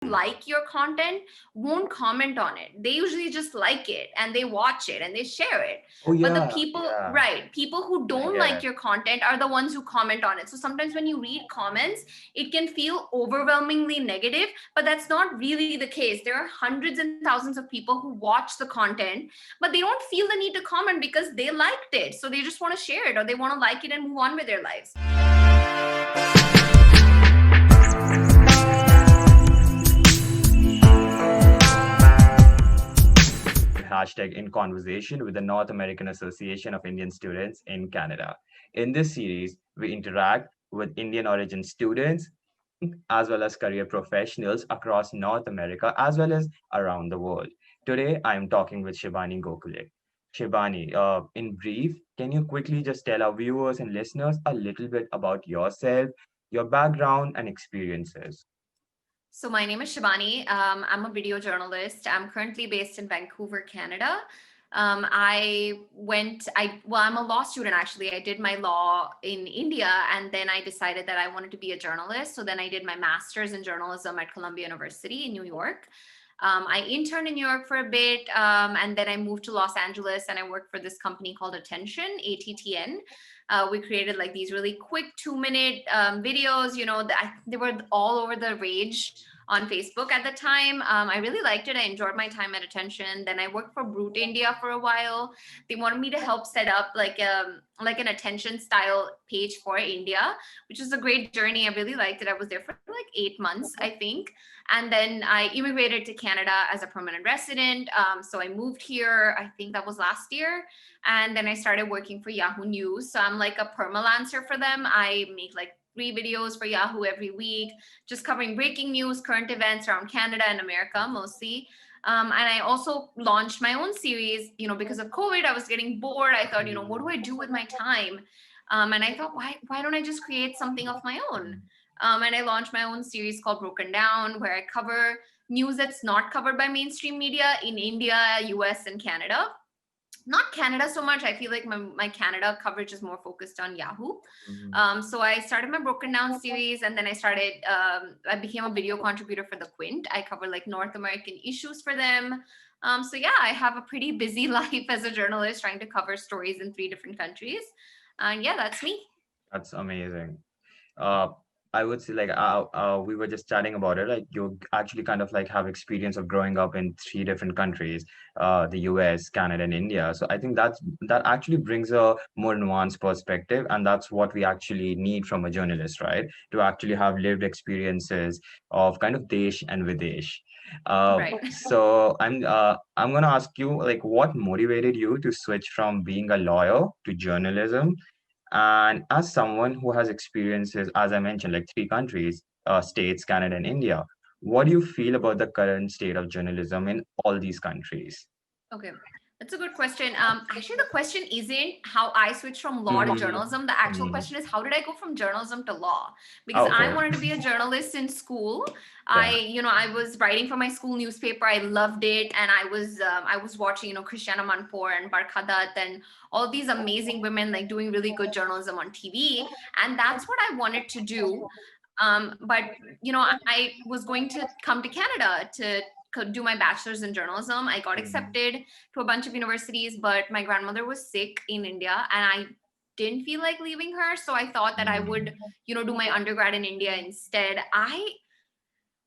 like your content won't comment on it. They usually just like it and they watch it and they share it. Oh But the yeah, people, yeah, right, people who I don't get like it. your content are the ones who comment on it. So sometimes when you read comments, it can feel overwhelmingly negative, but that's not really the case. There are hundreds and thousands of people who watch the content, but they don't feel the need to comment because they liked it. So they just want to share it or they want to like it and move on with their lives. Hashtag in conversation with the North American Association of Indian Students in Canada. In this series, we interact with Indian origin students as well as career professionals across North America as well as around the world. Today, I am talking with Shibani Gokhale. Shibani, in brief, can you quickly just tell our viewers and listeners a little bit about yourself, your background, and experiences? So my name is Shibani. I'm a video journalist. I'm currently based in Vancouver, Canada. I'm a law student actually. I did my law in India and then I decided that I wanted to be a journalist. So then I did my master's in journalism at Columbia University in New York. I interned in New York for a bit, and then I moved to Los Angeles and I worked for this company called Attention, ATTN. We created like these really quick 2-minute videos, they were all over the rage on Facebook at the time. I really liked it. I enjoyed my time at Attention. Then I worked for Brut India for a while. They wanted me to help set up like an Attention style page for India, which was a great journey. I really liked it. I was there for like 8 months, I think. And then I immigrated to Canada as a permanent resident. So I moved here, I think that was last year. And then I started working for Yahoo News. So I'm like a permalancer for them. I make like 3 videos for Yahoo every week, just covering breaking news, current events around Canada and America mostly. And I also launched my own series, because of COVID, I was getting bored. I thought, what do I do with my time? And I thought, why don't I just create something of my own? And I launched my own series called Broken Down, where I cover news that's not covered by mainstream media in India, US, and Canada. Not Canada so much. I feel like my Canada coverage is more focused on Yahoo. Mhm. So I started my Broken Down series, and then I became a video contributor for the Quint. I cover like North American issues for them. So yeah, I have a pretty busy life as a journalist trying to cover stories in 3 different countries. And yeah, that's me. That's amazing. uh I would say like we were just chatting about it. Like you actually kind of like have experience of growing up in 3 different countries, the US, Canada, and India. So I think that actually brings a more nuanced perspective, and that's what we actually need from a journalist, right? To actually have lived experiences of kind of desh and videsh. Right. I'm gonna ask you like what motivated you to switch from being a lawyer to journalism, and as someone who has experiences, as I mentioned, like 3 countries, states, Canada, and India, what do you feel about the current state of journalism in all these countries? Okay, that's a good question. Actually, the question isn't how I switched from law to Mm-hmm. journalism. The actual Mm-hmm. question is how did I go from journalism to law? Because I Okay. wanted to be a journalist in school. Yeah. I was writing for my school newspaper. I loved it, and I was watching, Christiana Manpour and Barkhadat and all these amazing women like doing really good journalism on TV, and that's what I wanted to do. But I was going to come to Canada to do my bachelor's in journalism. I got Mhm. accepted to a bunch of universities, but my grandmother was sick in India and I didn't feel like leaving her. So I thought that I Mhm. would, do my undergrad in India instead. I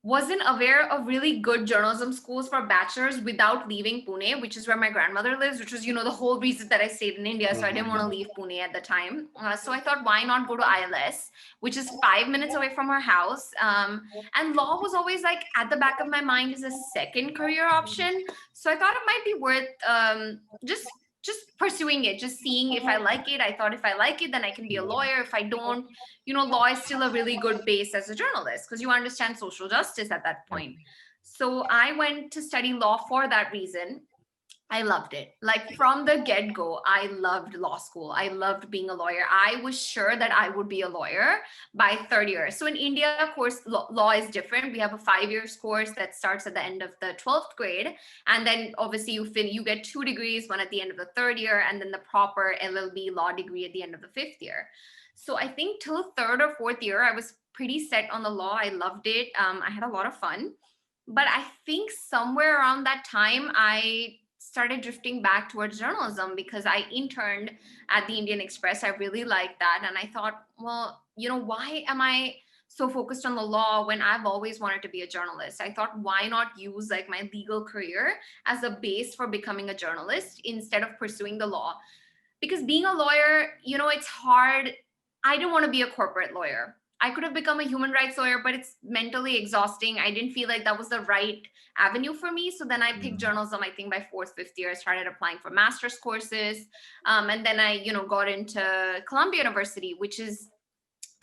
wasn't aware of really good journalism schools for bachelors without leaving Pune, which is where my grandmother lives, which was, the whole reason that I stayed in India. So I didn't want to Mhm. leave Pune at the time. So I thought, why not go to ILS, which is 5 minutes away from her house? And law was always like at the back of my mind as a second career option. So I thought it might be worth just pursuing it, just seeing if I like it. I thought if I like it, then I can be a lawyer. If I don't, law is still a really good base as a journalist because you understand social justice at that Yep. point. So I went to study law for that reason. I loved it. Like from the get go, I loved law school. I loved being a lawyer. I was sure that I would be a lawyer by third year. So in India, of course, law is different. We have a 5 years course that starts at the end of the 12th grade. And then obviously you get 2 degrees, one at the end of the third year, and then the proper LLB law degree at the end of the fifth year. So I think till third or fourth year, I was pretty set on the law. I loved it. I had a lot of fun. But I think somewhere around that time, I started drifting back towards journalism because I interned at the Indian Express. I really liked that. And I thought, well, why am I so focused on the law when I've always wanted to be a journalist? I thought, why not use like my legal career as a base for becoming a journalist instead of pursuing the law? Because being a lawyer, it's hard. I didn't want to be a corporate lawyer. I could have become a human rights lawyer, but it's mentally exhausting. I didn't feel like that was the right avenue for me. So then I picked Mm. journalism. I think by fourth, fifth year, I started applying for master's courses. And then I, got into Columbia University, which is,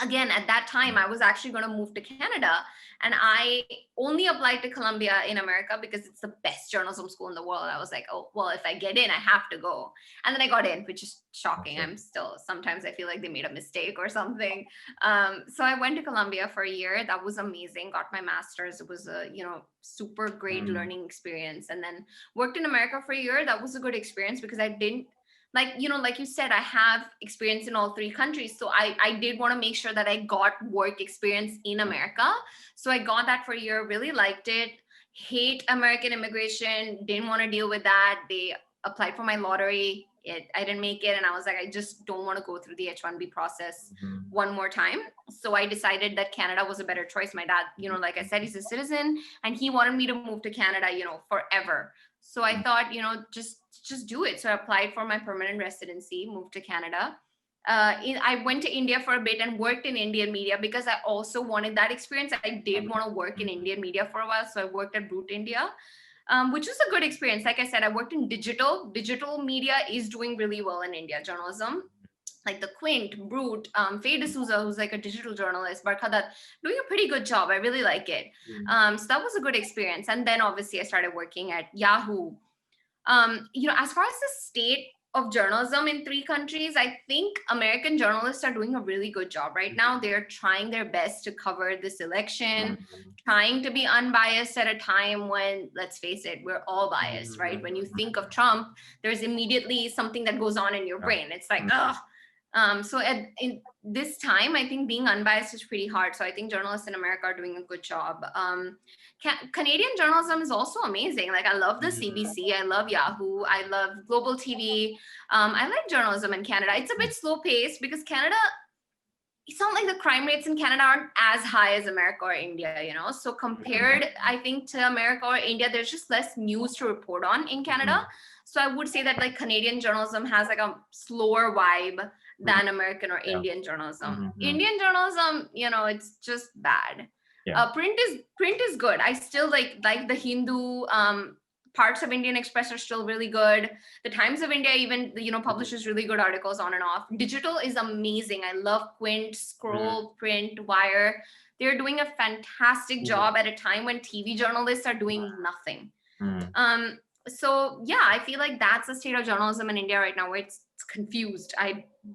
again, at that time I was actually going to move to Canada, and I only applied to Columbia in America because it's the best journalism school in the world. I was like, oh well, if I get in, I have to go. And then I got in, which is shocking. Okay. I'm still, sometimes I feel like they made a mistake or something. So I went to Columbia for a year. That was amazing. Got my master's. It was a super great Mm. learning experience. And then worked in America for a year. That was a good experience because I didn't, like you said, I have experience in all three countries, so I did want to make sure that I got work experience in America. So I got that for a year, really liked it. Hate American immigration, didn't want to deal with that. They applied for my lottery, I didn't make it, and I was like, I just don't want to go through the H1B process Mhm. one more time. So I decided that Canada was a better choice. My dad, like I said, he's a citizen, and he wanted me to move to Canada, forever. So I thought, just do it. So I applied for my permanent residency, moved to Canada. I went to India for a bit and worked in Indian media because I also wanted that experience. I did want to work in Mhm. Indian media for a while. So I worked at Brut India, which was a good experience. Like I said, I worked in digital. Digital media is doing really well in India, journalism. Like the Quint, Brut, Faye D'Souza, who's like a digital journalist, Barkhadat, doing a pretty good job. I really like it. Mhm. So that was a good experience. And then obviously I started working at Yahoo. As far as the state of journalism in three countries, I think American journalists are doing a really good job right now. They're trying their best to cover this election, Mhm. trying to be unbiased at a time when, let's face it, we're all biased, right? When you think of Trump, there's immediately something that goes on in your Yeah. brain. It's like, Mm. ugh. So in this time, I think being unbiased is pretty hard. So I think journalists in America are doing a good job. Canadian journalism is also amazing. Like I love the CBC, I love Yahoo, I love Global TV. I like journalism in Canada. It's a bit slow paced because Canada, it's not like the crime rates in Canada aren't as high as America or India. So compared, I think, to America or India, there's just less news to report on in Canada. Mhm. So I would say that like Canadian journalism has like a slower vibe Mhm. than American or Yeah. Indian journalism. Mhm. Indian journalism, it's just bad. Yeah. Print is good. I still like the Hindu. Parts of Indian Express are still really good. The Times of India even publishes really good articles on and off. Digital is amazing. I love Quint, Mhm. Scroll, Print, Wire. They're doing a fantastic Mhm. job at a time when TV journalists are doing nothing. Mhm. um so yeah, I feel like that's the state of journalism in India right now, where it's confused.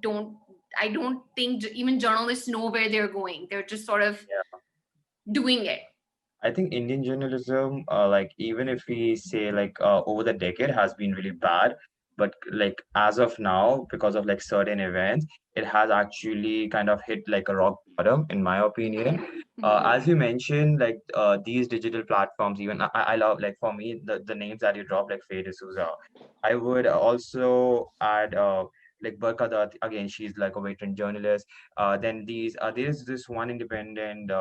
Don't I don't think even journalists know where they're going. They're just sort of Yeah. doing it. I think Indian journalism, like even if we say like over the decade has been really bad, but like as of now, because of like certain events, it has actually kind of hit like a rock bottom, in my opinion. Mhm. As you mentioned, like these digital platforms, even I love like for me the names that you drop like Faye D'Souza. I would also add like Barkadat again. She's like a veteran journalist. Then there's this one independent.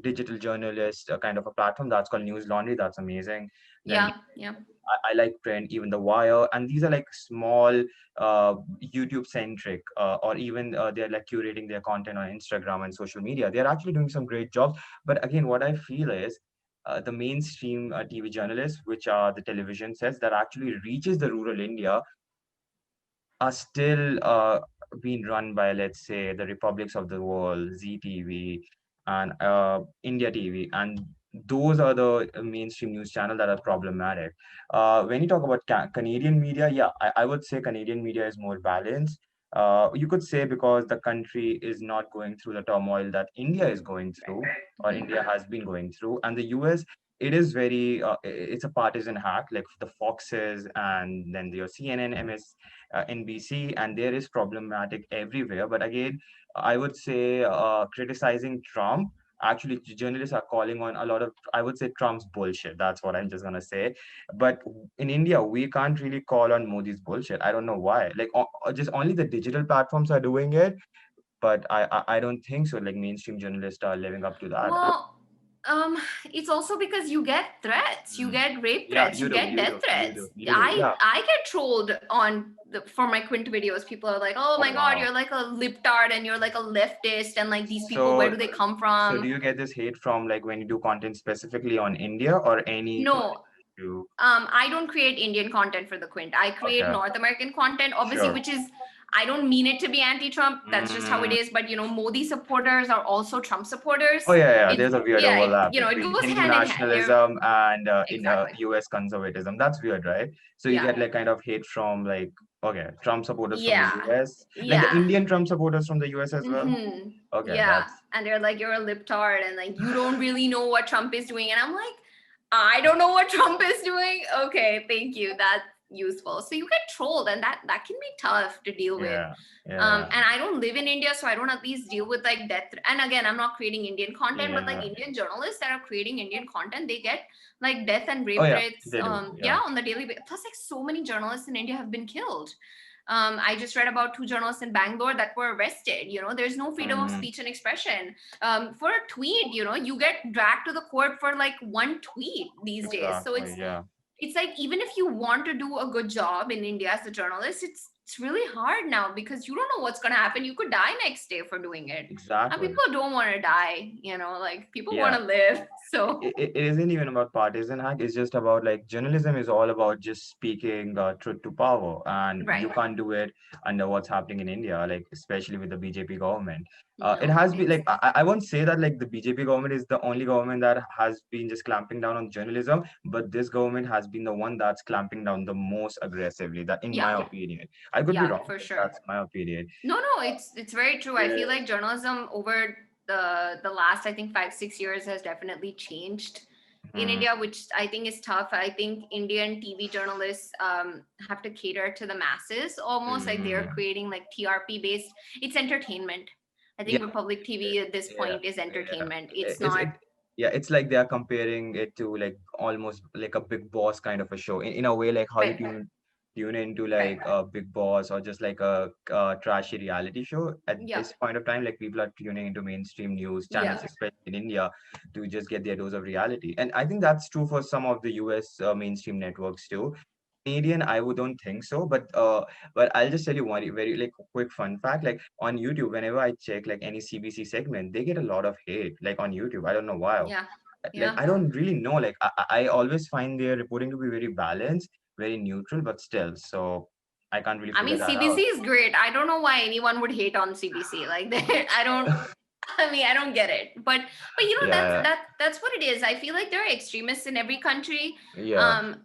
Digital journalist kind of a platform that's called News Laundry. That's amazing. Then Yeah, yeah. I like Print, even The Wire, and these are like small YouTube centric, or even they're like curating their content on Instagram and social media. They're actually doing some great jobs. But again, what I feel is the mainstream TV journalists, which are the television sets that actually reaches the rural India, are still being run by, let's say, the republics of the world, ZTV and India TV, and those are the mainstream news channel that are problematic. When you talk about Canadian media, yeah, I would say Canadian media is more balanced. You could say because the country is not going through the turmoil that India is going through, or India has been going through, and the US, it is very it's a partisan hack, like the Foxes and then your CNN, NBC, and there is problematic everywhere. But again, I would say criticizing Trump actually journalists are calling on a lot of, I would say, Trump's bullshit. That's what I'm just gonna say. But in India, we can't really call on Modi's bullshit. I don't know why. Like just only the digital platforms are doing it, but I don't think so. Like mainstream journalists are living up to that. Well, um, it's also because you get threats, you Mm. get rape Yeah, threats, you you do, get you death do, you do, threats. you do. Yeah. I get trolled on for my Quint videos. People are like, "Oh Oh my God, wow. you're like a libtard and you're like a leftist, and like these people, where So, do they come so do from?" you get this hate from like when you do content specifically on India or any No, particular issue? I don't create Indian content for the Quint. I create Okay, North American content, obviously, sure. which is, I don't mean it to be anti-Trump. That's just how it Mm. is. But Modi supporters are also Trump Oh supporters. yeah, yeah. It's There's a weird yeah, overlap it between goes Hindu hand in hand. They're nationalism and in exactly, U.S. conservatism. That's weird, right? So you yeah, get like kind of hate from like okay, Trump supporters from the yeah, U.S., like the yeah. Indian Trump supporters from the U.S. as well. Mm-hmm. Okay, Yeah. that's And they're like, you're a libtard and like you don't really know what Trump is doing. And I'm like, I don't know what Trump is doing. Okay, thank you. That's useful. So you get trolled, and that can be tough to deal with. yeah, yeah, And I don't live in India, so I don't at least deal with like death. And again, I'm not creating Indian content, but like yeah. Indian journalists that are creating Indian content, they get like death and Oh rape yeah, threats. they do. Yeah, Yeah. on the daily basis. Plus, like so many journalists in India have been killed. I just read about two journalists in Bangalore that were arrested. There's no freedom of Mm, speech and expression. For a tweet, you get dragged to the court for like one tweet these days. So exactly. it's Yeah. it's like, even if you want to do a good job in India as a journalist, it's really hard now because you don't know what's going to happen. You could die next day for doing it. And Exactly. people don't want to die, like people want Yeah. to live. So It isn't even about partisan hack. It's just about like journalism is all about just speaking truth to power, and right. you can't do it under what's happening in India, like especially with the BJP government. It No, has been like exactly. I won't say that like the BJP government is the only government that has been just clamping down on journalism, but this government has been the one that's clamping down the most aggressively. That, in Yeah, my opinion, I could be yeah, wrong, for but sure. that's my opinion. No, it's very true. I feel Yeah. like journalism over the last, I think, 5-6 years has definitely changed in Mhm. India, which I think is tough. I think Indian TV journalists have to cater to the masses almost, like they're Mhm. creating like TRP based. It's entertainment. I Yeah. think Republic TV at this Yeah, point is yeah. entertainment. It's It's not it. Yeah, it's like they are comparing it to like almost like a Big Boss kind of a show in a way, like how you right, tune into right. like a Big Boss or just like a trashy reality show. At Yeah, this point of time, like people are tuning into mainstream news yeah, channels, especially in India, to just get their dose of reality. And I think that's true for some of the US mainstream networks too. Canadian, I would don't think so, but I'll just tell you one very like quick fun fact. Like on YouTube, whenever I check like any CBC segment, they get a lot of hate. Like on YouTube, I don't know why. yeah, Like yeah. I don't really know. Like I always find their reporting to be very balanced, very neutral, but still. So I can't really I figure mean, that CBC out. is great. I don't know why anyone would hate on CBC. Like, I don't. I mean, I don't get it, but that's Yeah, that's what it is. I feel like there are extremists in every country. yeah, And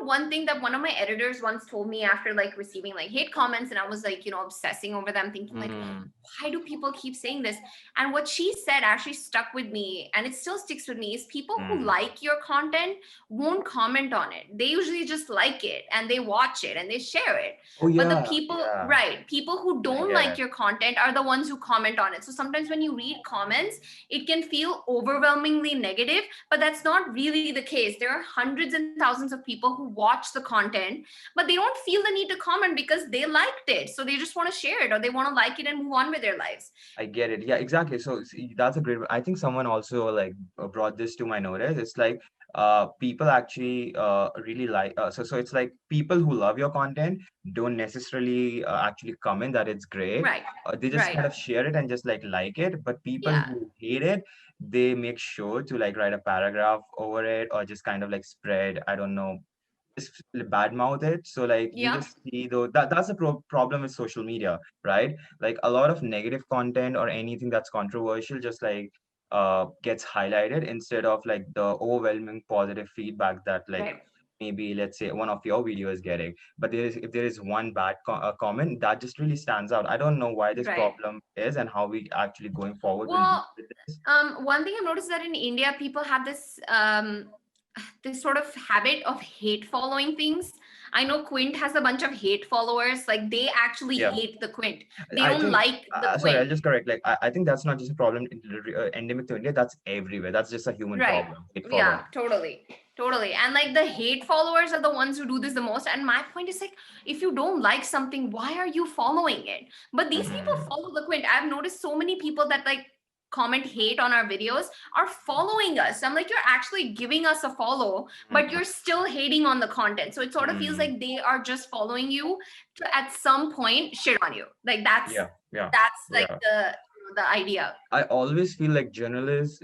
one thing that one of my editors once told me after like receiving like hate comments, and I was like, obsessing over them, thinking like, mm, why do people keep saying this? And what she said actually stuck with me, and it still sticks with me, is people who mm. like your content won't comment on it. They usually just like it and they watch it and they share it. Oh But the yeah, people, yeah. right, people who I don't get like it. your content are the ones who comment on it. So sometimes when you read comments, it can feel overwhelmingly negative, but that's not really the case. There are hundreds and thousands of people who watch the content, but they don't feel the need to comment because they liked it. So they just want to share it, or they want to like it and move on with their lives. I get it. Yeah, exactly. So see, that's a great. I think someone also like brought this to my notice. It's like people actually really like so it's like people who love your content don't necessarily actually comment that it's great. Right, They just right. kind of share it and just like it. But people Yeah, who hate it, they make sure to like write a paragraph over it or just kind of like spread, I don't know, just badmouth it. So like you yeah, just see though that's the problem with social media, right? Like a lot of negative content or anything that's controversial just like gets highlighted instead of like the overwhelming positive feedback that like right. maybe let's say one of your videos is getting. But if there is one bad comment that just really stands out. I don't know why this Right. problem is and how we actually going forward will deal Well, with this. one thing I've noticed that in India, people have this sort of habit of hate following things. I know Quint has a bunch of hate followers. Like they actually Yeah. hate the Quint. They I don't think, like the sorry, I'll Quint. just correct. Like, I think that's not just a problem endemic to India. That's everywhere. That's just a human Right. problem. Hate following. Yeah, totally. Totally. And like the hate followers are the ones who do this the most. And my point is like, if you don't like something, why are you following it? But these people Mhm. follow the Quint. I've noticed so many people that like comment hate on our videos are following us. I'm like, you're actually giving us a follow, but you're still hating on the content. So it sort of feels Mhm. like they are just following you to at some point shit on you. Like that's Yeah, yeah, that's like yeah. the idea. I always feel like journalists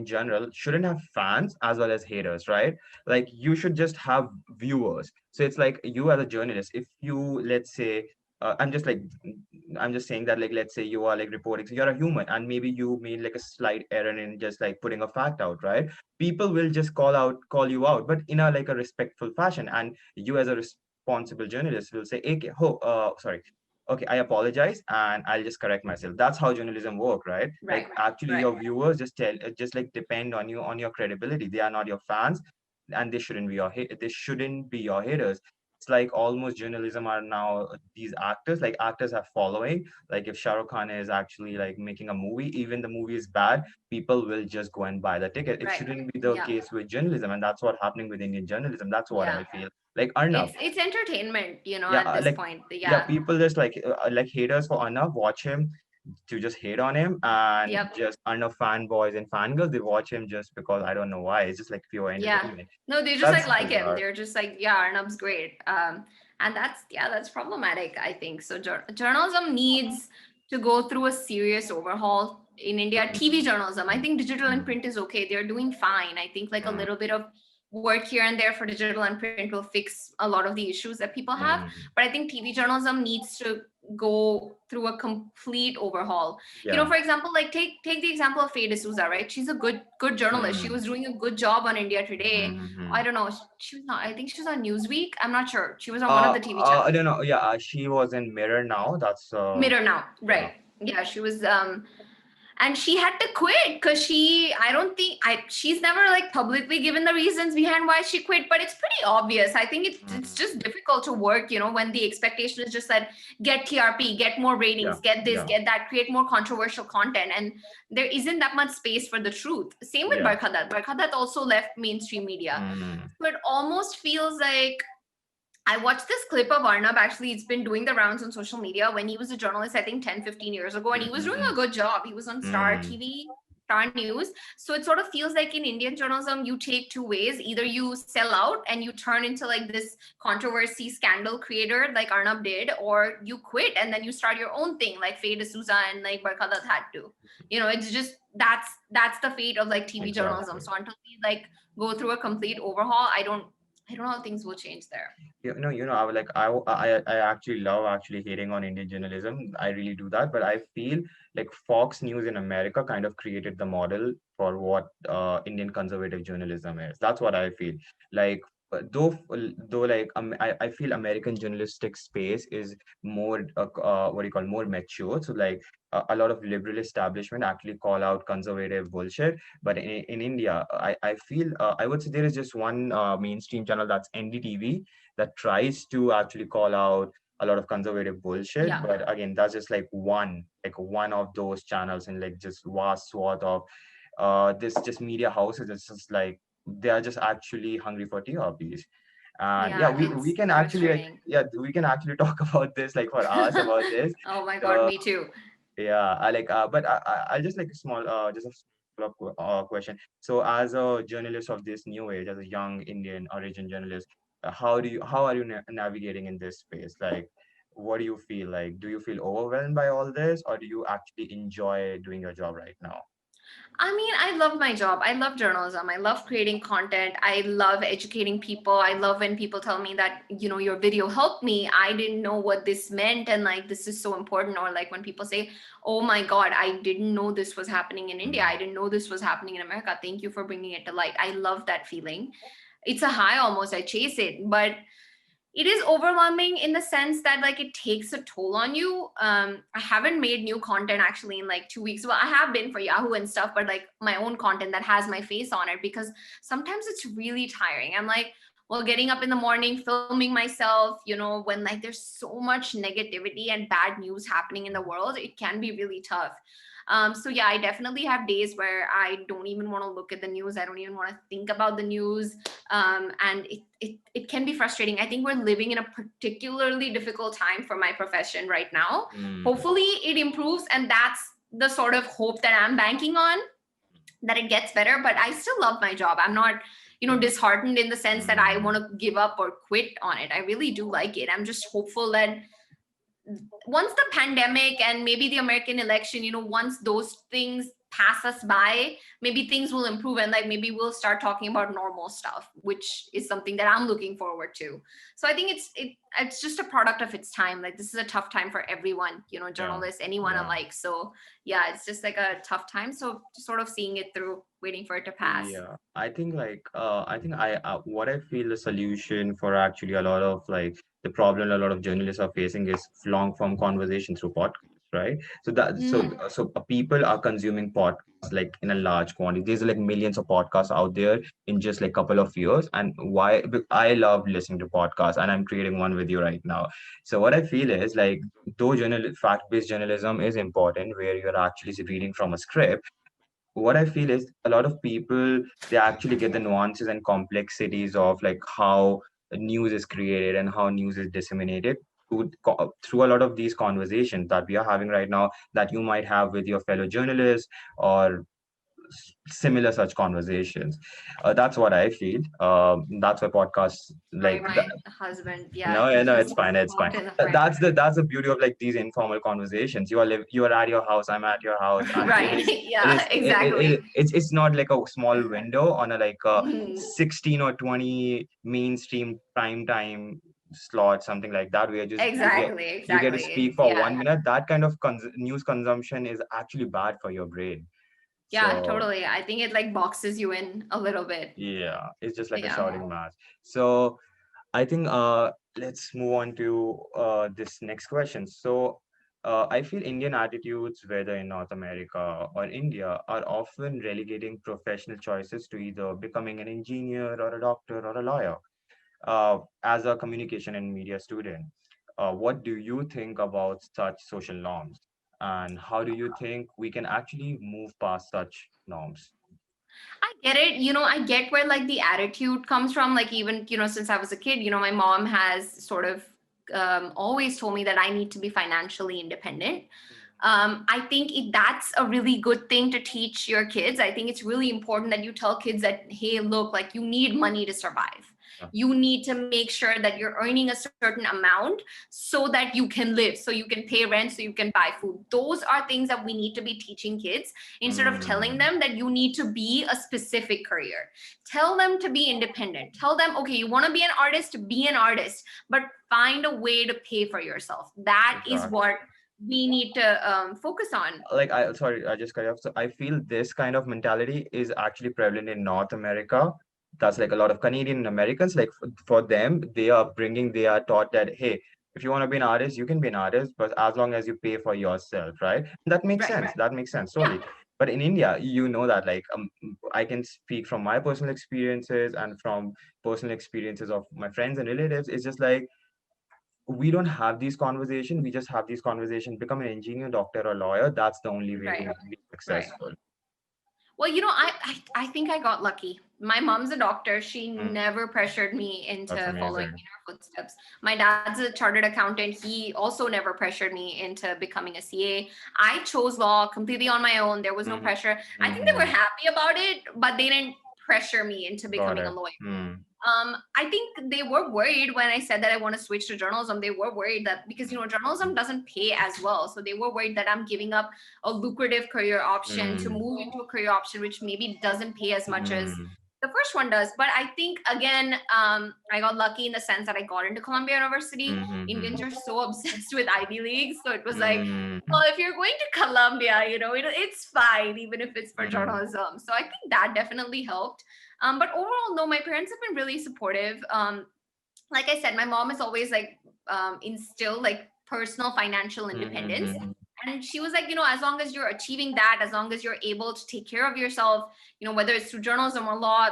in general shouldn't have fans as well as haters, right? Like you should just have viewers. So it's like you as a journalist, if you, let's say, I'm just saying that, like, let's say you are like reporting, so you're a human and maybe you made like a slight error in just like putting a fact out, right? People will just call you out, but in a like a respectful fashion. And you as a responsible journalist will say, okay, sorry, okay, I apologize and I'll just correct myself. That's how journalism work, right? Right. Like actually Right. your viewers just like depend on you, on your credibility. They are not your fans, and they shouldn't be your haters. It's like almost journalism are now these actors. Like actors have following. Like if Shah Rukh Khan is actually like making a movie, even the movie is bad, people will just go and buy the ticket. It Right. shouldn't be the Yeah. case with journalism, and that's what happening with Indian journalism. That's what Yeah. I feel. Like Arnab, It's entertainment, yeah, at this like, point. yeah, Yeah. people just like haters for Arnav watch him to just hate on him, and Yep. just Arnav fanboys and fangirls, they watch him just because I don't know why. It's just like pure Yeah. entertainment. No, they just That's like him. bizarre. They're just like, yeah, Arnab's great. And that's problematic, I think. So journalism needs to go through a serious overhaul in India. TV journalism, I think digital and Mm, print is okay. They're doing fine. I think like a mm, little bit of work here and there for digital and print will fix a lot of the issues that people have. mm. But I think TV journalism needs to go through a complete overhaul. Yeah. For example, like take the example of Faye D'Souza, right? She's a good journalist. She Mm, was doing a good job on India Today. I mm. don't know. She was not. I think she was on Newsweek. I'm not sure. She was on one of the TV I channels. don't know. Yeah, she was in Mirror now. That's Mirror now, yeah. right? Yeah, she was. And she had to quit because I don't think she's never like publicly given the reasons behind why she quit, but it's pretty obvious. I think it's Mm, just difficult to work, when the expectation is just that get TRP, get more yeah, ratings, get this, yeah, get that, create more controversial content, and there isn't that much space for the truth. Same with yeah. Barkhadat also left mainstream media. Mm, So it almost feels like I watched this clip of Arnab. Actually, it's been doing the rounds on social media when he was a journalist, I think 10, 15 years ago, and he was doing a mm, good job. He was on Star mm, TV, Star News. So it sort of feels like in Indian journalism, you take two ways. Either you sell out and you turn into like this controversy scandal creator like Arnab did, or you quit and then you start your own thing like Faye D'Souza and like Barkadat had to. It's just that's the fate of like TV journalism. exactly. So until we like go through a complete overhaul, I don't know how things will change there. I would like I actually love actually hating on Indian journalism. I really do that, but I feel like Fox News in America kind of created the model for what Indian conservative journalism is. That's what I feel. Like though like I feel American journalistic space is more what do you call, more mature. So like a lot of liberal establishment actually call out conservative bullshit, but in India, I feel I would say there is just one mainstream channel, that's NDTV, that tries to actually call out a lot of conservative bullshit. Yeah. But again, that's just like one of those channels in like just vast swath of this just media houses. It's just like they are just actually hungry for TRPs. And yeah, Yeah, we it's can actually like, frustrating. yeah, we can actually talk about this like for hours about this. Oh my God, Uh, me too. yeah, I like, but I'll just like a small, just a follow-up question. So, as a journalist of this new age, as a young Indian origin journalist, how are you navigating in this space? Like, what do you feel like? Do you feel overwhelmed by all this, or do you actually enjoy doing your job right now? I mean, I love my job. I love journalism. I love creating content. I love educating people. I love when people tell me that, your video helped me. I didn't know what this meant. And like, this is so important. Or like when people say, oh my God, I didn't know this was happening in India. Mm, I didn't know this was happening in America. Thank you for bringing it to light. I love that feeling. It's a high almost. I chase it. But it is overwhelming in the sense that like it takes a toll on you. I haven't made new content actually in like 2 weeks. Well, I have been for Yahoo and stuff, but like my own content that has my face on it, because sometimes it's really tiring. I'm like, Well, getting up in the morning, filming myself, when like there's so much negativity and bad news happening in the world, it can be really tough. So yeah, I definitely have days where I don't even want to look at the news. I don't even want to think about the news. And it can be frustrating. I think we're living in a particularly difficult time for my profession right now. Mm, Hopefully it improves, and that's the sort of hope that I'm banking on, that it gets better. But I still love my job. I'm not disheartened in the sense that I want to give up or quit on it. I really do like it. I'm just hopeful that once the pandemic and maybe the American election, once those things pass us by, maybe things will improve, and like maybe we'll start talking about normal stuff, which is something that I'm looking forward to. So I think it's just a product of its time. Like, this is a tough time for everyone, yeah, journalists, anyone yeah. alike. So yeah, it's just like a tough time. So just sort of seeing it through, waiting for it to pass. Yeah, I think what I feel the solution for actually a lot of like the problem a lot of journalists are facing is long form conversation through podcasts, right? So Mm. people are consuming podcasts like in a large quantity. There's like millions of podcasts out there in just like couple of years, and I love listening to podcasts, and I'm creating one with you right now. So what I feel is like though fact-based journalism is important, where you're actually reading from a script, what I feel is a lot of people they actually get the nuances and complexities of like how news is created and how news is disseminated through a lot of these conversations that we are having right now that you might have with your fellow journalists or similar such conversations. That's what I feel. That's why podcasts Sorry, like my husband, yeah, no, he yeah, no, just it's fine. It's fine. walked in the front. That's the beauty of like these informal conversations. You are at your house, I'm at your house, and Right. Yeah, exactly. it's not like a small window on a like a Mhm. 16 or 20 mainstream prime time slot, something like that, where just Exactly, you get to exactly. speak for Yeah. 1 minute. That kind of news consumption is actually bad for your brain. Yeah, So totally. I think it like boxes you in a little bit. yeah, it's just like a Yeah. shouting match. So I think let's move on to this next question. So I feel Indian attitudes, whether in North America or India, are often relegating professional choices to either becoming an engineer or a doctor or a lawyer. As a communication and media student, what do you think about such social norms? And how do you think we can actually move past such norms? I get it. I get where like the attitude comes from. Like, even, since I was a kid, my mom has sort of always told me that I need to be financially independent. I think that's a really good thing to teach your kids. I think it's really important that you tell kids that, hey, look, like, you need money to survive. Yeah. You need to make sure that you're earning a certain amount so that you can live, so you can pay rent, so you can buy food. Those are things that we need to be teaching kids, instead of telling Mm, them that you need to be a specific career. Tell them to be independent. Tell them, okay, you want to be an artist, but find a way to pay for yourself. That is exactly. what we need to focus on. Like I sorry, I just cut you off. So I feel this kind of mentality is actually prevalent in North America. That's like a lot of Canadian Americans. Like for them, they are taught that hey, if you want to be an artist, you can be an artist, but as long as you pay for yourself, right? That makes Right. sense. That makes sense Yeah. totally. But in India, you know that like I can speak from my personal experiences and from personal experiences of my friends and relatives. It's just like we don't have these conversations. We just have these conversations. Become an engineer, doctor, or lawyer. That's the only way Right. to be Right. successful. Well, I think I got lucky. My mom's a doctor. She Mm, never pressured me that's into following amazing. in her footsteps. My dad's a chartered accountant. He also never pressured me into becoming a CA. I chose law completely on my own. There was no Mhm, pressure. I think they were mhm. happy about it, but they didn't pressure me into Got becoming a it. lawyer. Mm, I think they were worried when I said that I want to switch to journalism. They were worried that, because journalism doesn't pay as well, so they were worried that I'm giving up a lucrative career option to mm, move into a career option which maybe doesn't pay as much as mm, the first one does. But I think, again, I got lucky in the sense that I got into Columbia University. Indians mhm, are so obsessed with Ivy Leagues, so it was like, mm, well, if you're going to Columbia, it's fine, even if it's for mm, journalism. So I think that definitely helped. But overall, no, my parents have been really supportive. Like I said, my mom has always like instilled like personal financial independence. mhm, And she was like, as long as you're achieving that, as long as you're able to take care of yourself, whether it's through journalism or law,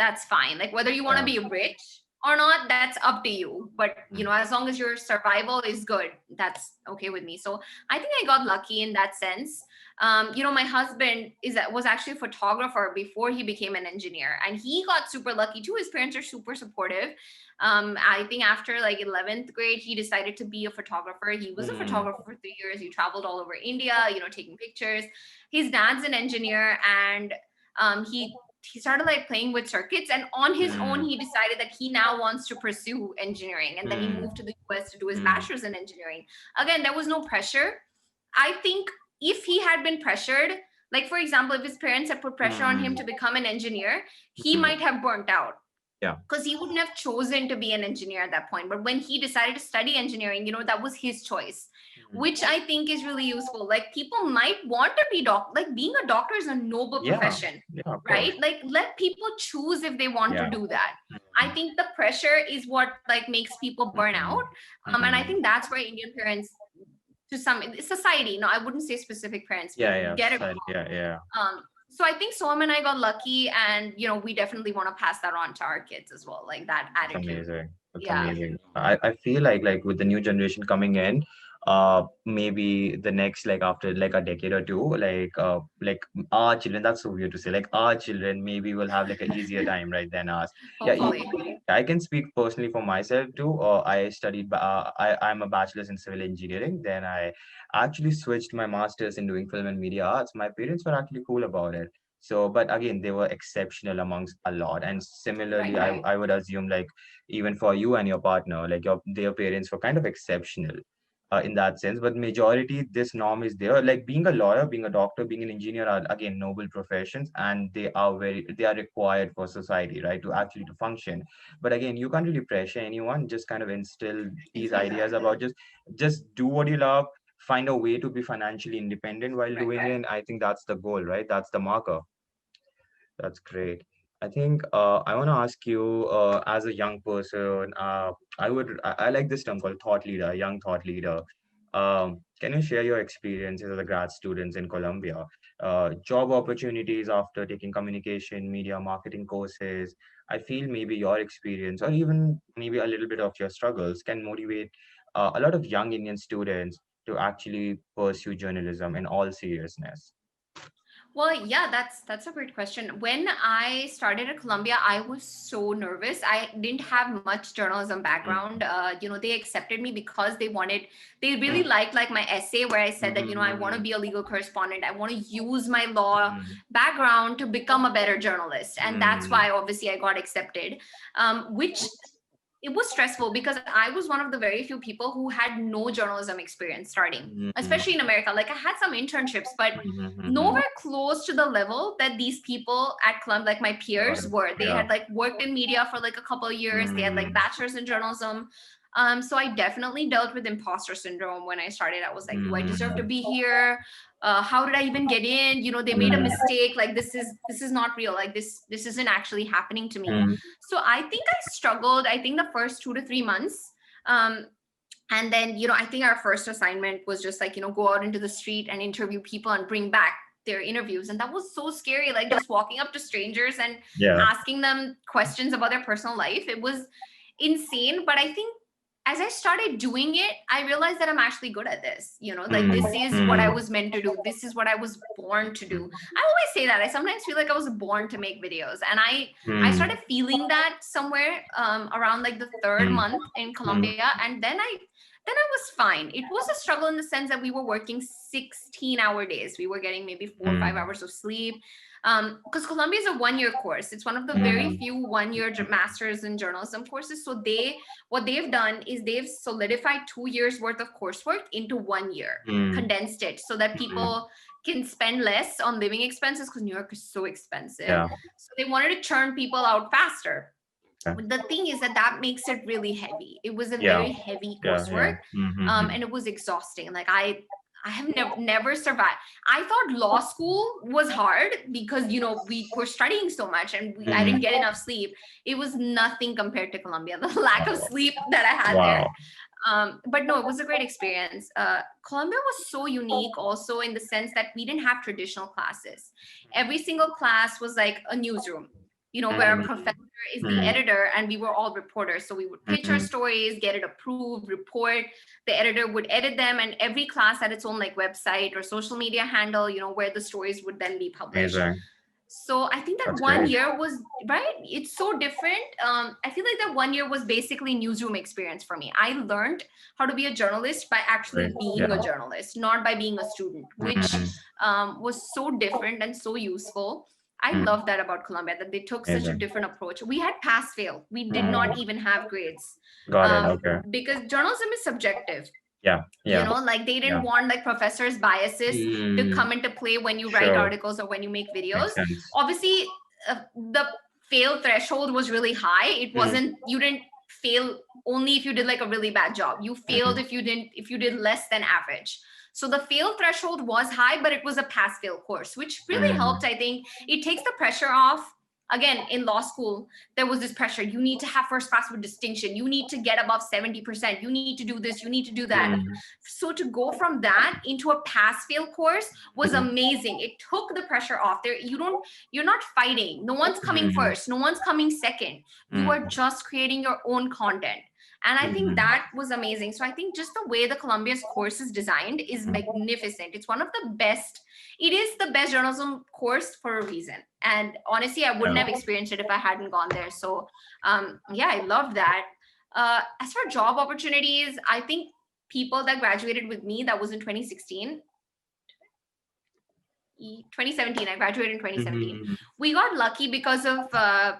that's fine. Like whether you want to be rich or not, that's up to you. But as long as your survival is good, that's okay with me. So I think I got lucky in that sense. My husband was actually a photographer before he became an engineer, and he got super lucky too. His parents are super supportive. I think after like 11th grade, he decided to be a photographer. He was a photographer for 3 years. He traveled all over India, taking pictures. His dad's an engineer, and he started like playing with circuits, and on his own he decided that he now wants to pursue engineering, and then he moved to the US to do his bachelor's in engineering. Again, there was no pressure. I think if he had been pressured, like for example, if his parents had put pressure on him to become an engineer, he might have burnt out. Yeah. Because he wouldn't have chosen to be an engineer at that point. But when he decided to study engineering, that was his choice, which I think is really useful. Like people might want to be like being a doctor is a noble profession, right? Like let people choose if they want to do that. I think the pressure is what like makes people burn out. And I think that's where Indian parents, to some society, no, I wouldn't say specific parents, get it wrong. So I think Soham and I got lucky, and we definitely want to pass that on to our kids as well, like that attitude. That's amazing. I feel like with the new generation coming in, maybe the next, like after like a decade or two, like our children, that's so weird to say, like our children maybe will have like an easier time, right, than us. Hopefully. I can speak personally for myself too. I studied, I'm a bachelor's in civil engineering. Then I actually switched my master's in doing film and media arts. My parents were actually cool about it. So, but again, they were exceptional amongst a lot. And similarly, I would assume like even for you and your partner, like their parents were kind of exceptional in that sense. But majority, this norm is there. Like being a lawyer, being a doctor, being an engineer are again noble professions, and they are required for society, right, to actually to function. But again, you can't really pressure anyone. Just kind of instill these ideas about just do what you love. Find a way to be financially independent while doing it. I think that's the goal, right? That's the marker. That's great. I think I want to ask you, as a young person, I like this term called thought leader, a young thought leader. Can you share your experiences as a grad students in Colombia? Job opportunities after taking communication, media, marketing courses. I feel maybe your experience, or even maybe a little bit of your struggles, can motivate a lot of young Indian students to actually pursue journalism in all seriousness. Well, yeah, that's a great question. When I started at Columbia, I was so nervous. I didn't have much journalism background. They accepted me because they really liked like my essay where I said that, I want to be a legal correspondent. I want to use my law background to become a better journalist. And that's why obviously I got accepted, which it was stressful because I was one of the very few people who had no journalism experience starting, especially in America. Like I had some internships, but nowhere close to the level that these people at Columbia, like my peers were. They had like worked in media for like a couple of years. They had like bachelors in journalism. So I definitely dealt with imposter syndrome when I started. I was like, do I deserve to be here? How did I even get in? They made a mistake. Like this is not real. Like this isn't actually happening to me. So I think I struggled. I think the first 2 to 3 months. And then, I think our first assignment was just like, go out into the street and interview people and bring back their interviews. And that was so scary, like just walking up to strangers and asking them questions about their personal life. It was insane. But I think as I started doing it, I realized that I'm actually good at this. Like this is what I was meant to do. This is what I was born to do. I always say that. I sometimes feel like I was born to make videos. And I started feeling that somewhere around like the third month in Colombia. And then I was fine. It was a struggle in the sense that we were working 16-hour days. We were getting maybe 4 or 5 hours of sleep. Because Columbia is a 1-year course. It's one of the very few 1-year masters in journalism courses. So what they've done is they've solidified 2 years worth of coursework into 1 year, condensed it so that people can spend less on living expenses because New York is so expensive. So they wanted to churn people out faster. But the thing is that makes it really heavy. It was a very heavy coursework, and it was exhausting. Like I have never survived. I thought law school was hard because, we were studying so much and I didn't get enough sleep. It was nothing compared to Columbia, the lack of sleep that I had there. But no, it was a great experience. Columbia was so unique also in the sense that we didn't have traditional classes. Every single class was like a newsroom. where a Mhm. professor is the Mhm. editor and we were all reporters. So we would pitch our Mhm. stories, get it approved, report. The editor would edit them, and every class had its own like website or social media handle, where the stories would then be published. Amazing. So I think that That's one great. year was right. It's so different. I feel like that one year was basically newsroom experience for me. I learned how to be a journalist by actually Great. being Yeah. a journalist, not by being a student, which Mhm. was so different and so useful. I Mhm. love that about Columbia, that they took such a Amazing. different approach. We had pass fail. We did not Mhm. even have grades, Got it. Okay. because journalism is subjective. Yeah. Yeah. Like they Yeah. didn't want like professors' biases to Mm. come into play when you write Sure. articles or when you make videos. Makes sense. Obviously, the fail threshold was really high. It Mhm. wasn't, you didn't fail only if you did like a really bad job. You failed Mhm. if you did less than average. So the fail threshold was high, but it was a pass fail course, which really helped. Mhm. I think it takes the pressure off. Again, in law school, there was this pressure. You need to have first pass with distinction. You need to get above 70%. You need to do this. You need to do that. Mhm. So to go from that into a pass fail course was Mhm. amazing. It took the pressure off. You're not fighting. No one's coming Mhm. first. No one's coming second. You are Mhm. just creating your own content. And I think Mhm. that was amazing. So I think just the way the Columbia's course is designed is magnificent. It's one of the best. It is the best journalism course for a reason. And honestly, I wouldn't Yeah. have experienced it if I hadn't gone there. So yeah, I love that. As for job opportunities, I think people that graduated with me, that was in 2016, 2017, I graduated in 2017. Mhm. We got lucky because of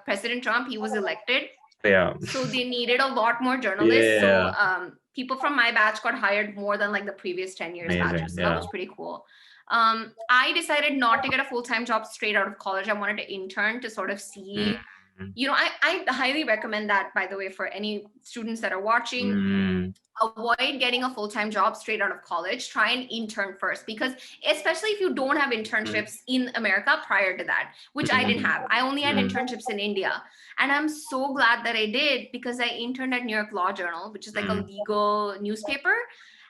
President Trump. He was elected, Yeah. so they needed a lot more journalists. So Yeah. people from my batch got hired more than like the previous 10 years Amazing. batches. So that Yeah. was pretty cool. I decided not to get a full-time job straight out of college. I wanted to intern to sort of see, Mhm. I highly recommend that, by the way, for any students that are watching. Mhm. Avoid getting a full-time job straight out of college. Try and intern first, because especially if you don't have internships in America prior to that, which I didn't Mhm. have. I only had Mhm. internships in India, and I'm so glad that I did, because I interned at New York Law Journal, which is like a Mhm. legal newspaper,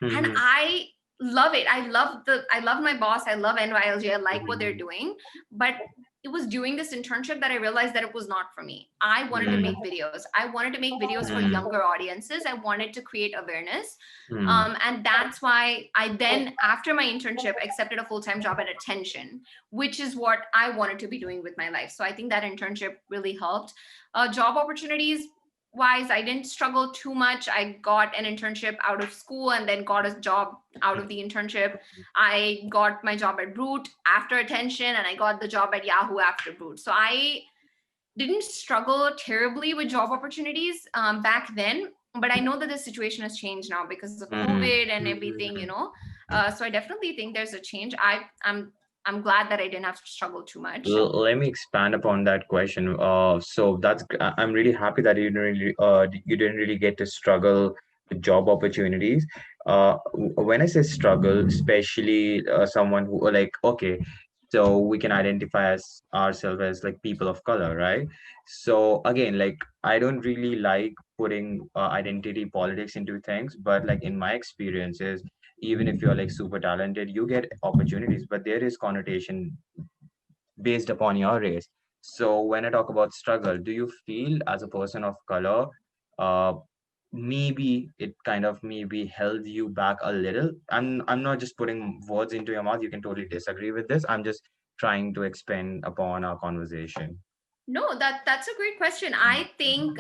and Mhm. I love it. I love my boss. I love NYLG. I like what they're Mhm. doing, but it was during this internship that I realized that it was not for me. I wanted to Mhm. make videos. I wanted to make videos for Mhm. younger audiences. I wanted to create awareness. Mhm. And that's why I then, after my internship, accepted a full time job at Attention, which is what I wanted to be doing with my life. So I think that internship really helped. Job opportunities wise, I didn't struggle too much. I got an internship out of school and then got a job out of the internship. I got my job at Brut after Attention, and I got the job at Yahoo after Brut. So I didn't struggle terribly with job opportunities back then, but I know that the situation has changed now because of Mhm. COVID and everything, so I definitely think there's a change. I'm glad that I didn't have to struggle too much. Let me expand upon that question. So I'm really happy that you didn't really get to struggle with job opportunities. When I say struggle, especially someone who like, okay, so we can identify as ourselves as like people of color, right? So again, like I don't really like putting identity politics into things, but like in my experiences, even if you're like super talented, you get opportunities, but there is connotation based upon your race. So when I talk about struggle, do you feel as a person of color, uh, maybe it kind of maybe held you back a little? I'm not just putting words into your mouth. You can totally disagree with this. I'm just trying to expand upon our conversation. No, that's a great question. I think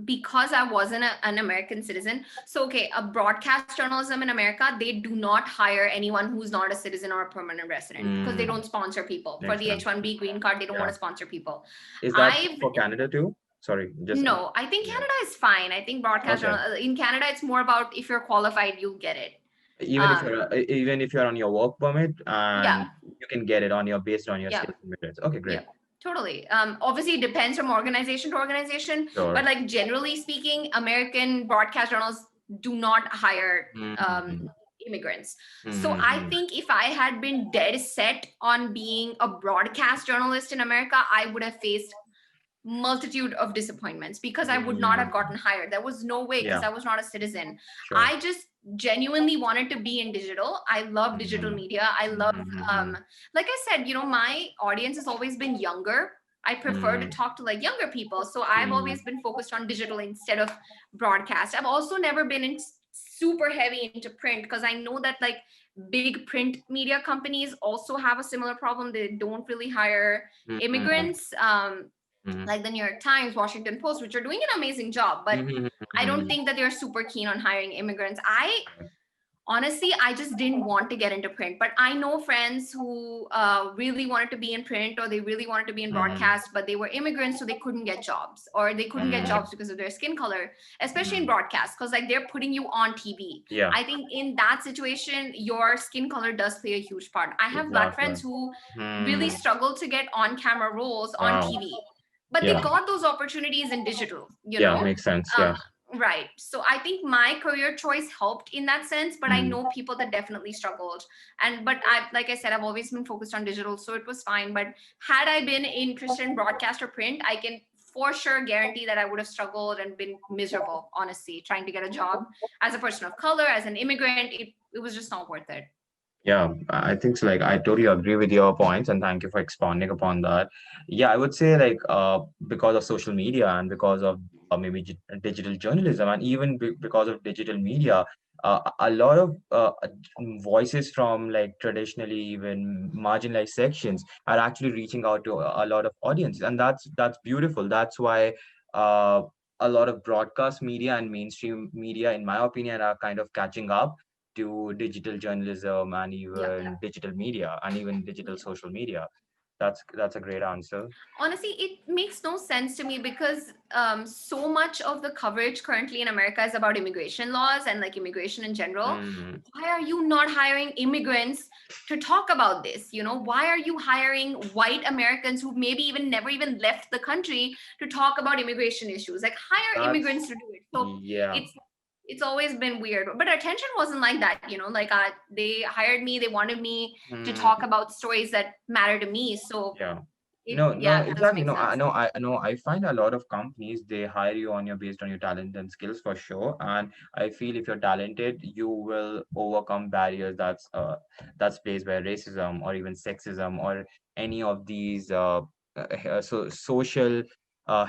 because I wasn't an American citizen. So okay, a broadcast journalism in America, they do not hire anyone who's not a citizen or a permanent resident, because they Mm, don't sponsor people for makes the sense. H-1B green card. They don't want Yeah. to sponsor people. Is that I've for Canada too? Sorry, just No, I think yeah. Canada is fine. I think broadcast Okay. in Canada, it's more about if you're qualified, you'll get it. Even if you're even if you're on your work permit and Yeah, you can get it on your based on your yeah. skills and merits. Okay, great. Yeah, totally. Obviously, it depends from organization to organization, but Sure. like generally speaking, American broadcast journals do not hire Mm-hmm. immigrants. So I Mm-hmm. think if I had been dead set on being a broadcast journalist in America, I would have faced multitude of disappointments because I would not have Mm-hmm. gotten hired. There was no way, because Yeah, I was not a citizen. sure. I just genuinely wanted to be in digital. I love digital Mm-hmm. media. I love Mm-hmm. like I said, my audience has always been younger. I prefer to talk to like younger people. So I've always been focused on digital instead of broadcast. I've also never been in super heavy into print because I know that like big print media companies also have a similar problem. They don't really hire immigrants. Like the New York Times, Washington Post, which are doing an amazing job, but I don't think that they're super keen on hiring immigrants. Honestly, I just didn't want to get into print, but I know friends who really wanted to be in print, or they really wanted to be in broadcast, but they were immigrants, so they couldn't get jobs, or they couldn't get jobs because of their skin color, especially in broadcast, because like they're putting you on TV. Yeah, I think in that situation, your skin color does play a huge part. I have Black exactly. friends who really struggle to get on camera roles on Wow. TV, but they Yeah. got those opportunities in digital, Yeah, makes sense. Yeah. Right. So I think my career choice helped in that sense, but I know people that definitely struggled. But like I said, I've always been focused on digital, so it was fine. But had I been interested in broadcast or print, I can for sure guarantee that I would have struggled and been miserable, honestly, trying to get a job as a person of color, as an immigrant. It was just not worth it. Yeah, I think so. Like, I totally agree with your points, and thank you for expounding upon that. Yeah, I would say like because of social media and because of maybe digital journalism, and even because of digital media, a lot of voices from like traditionally even marginalized sections are actually reaching out to a lot of audiences, and that's beautiful. That's why a lot of broadcast media and mainstream media, in my opinion, are kind of catching up to digital journalism and Yeah. even digital media and even digital social media. That's a great answer. Honestly, it makes no sense to me because so much of the coverage currently in America is about immigration laws and like immigration in general. Mm, Why are you not hiring immigrants to talk about this? Why are you hiring white Americans who maybe even never even left the country to talk about immigration issues? Like hire immigrants that's to do it. So yeah. it's always been weird, but attention wasn't like that. Like they hired me, they wanted me to talk Mm, about stories that matter to me. So yeah. it, No, no, yeah, it does exactly. make No, I sense. know, I know. I find a lot of companies they hire you on your based on your talent and skills for sure. And I feel if you're talented, you will overcome barriers that's placed by racism or even sexism or any of these social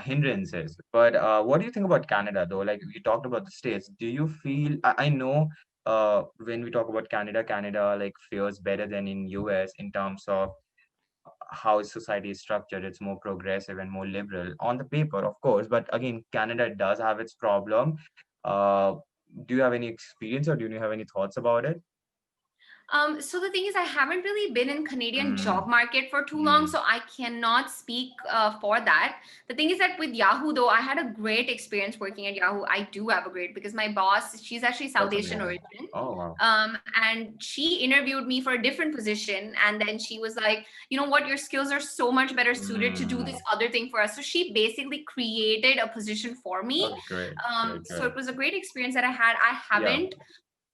hindrances. But what do you think about Canada though? Like we talked about the states. Do you feel? I know when we talk about Canada, Canada like fares better than in US in terms of how society is structured. It's more progressive and more liberal on the paper, of course, but again Canada does have its problem. uh do you have any experience or do you have any thoughts about it? So the thing is, I haven't really been in Canadian mm, job market for too long, mm, so I cannot speak for that. The thing is that with Yahoo, though, I had a great experience working at Yahoo. I do have a great because my boss, she's actually South that's Asian amazing. origin, Oh wow. and she interviewed me for a different position, and then she was like, you know what, your skills are so much better suited to do mm. this other thing for us. So she basically created a position for me. Oh great, great, So great. it was a great experience that I had. I Yeah. haven't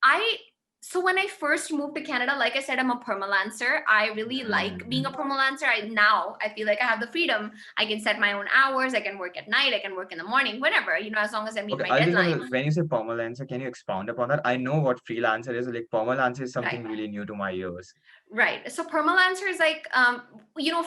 I so when I first moved to Canada, like I said, I'm a permalancer. I really like being a Mm. permalancer. I feel like I have the freedom. I can set my own hours. I can work at night. I can work in the morning, whenever, as long as I meet Okay, my I'll be deadlines. honest, when you say permalancer, can you expound upon that? I know what freelancer is. Like permalancer is Right. something really new to my ears. Right. So permalancer is like,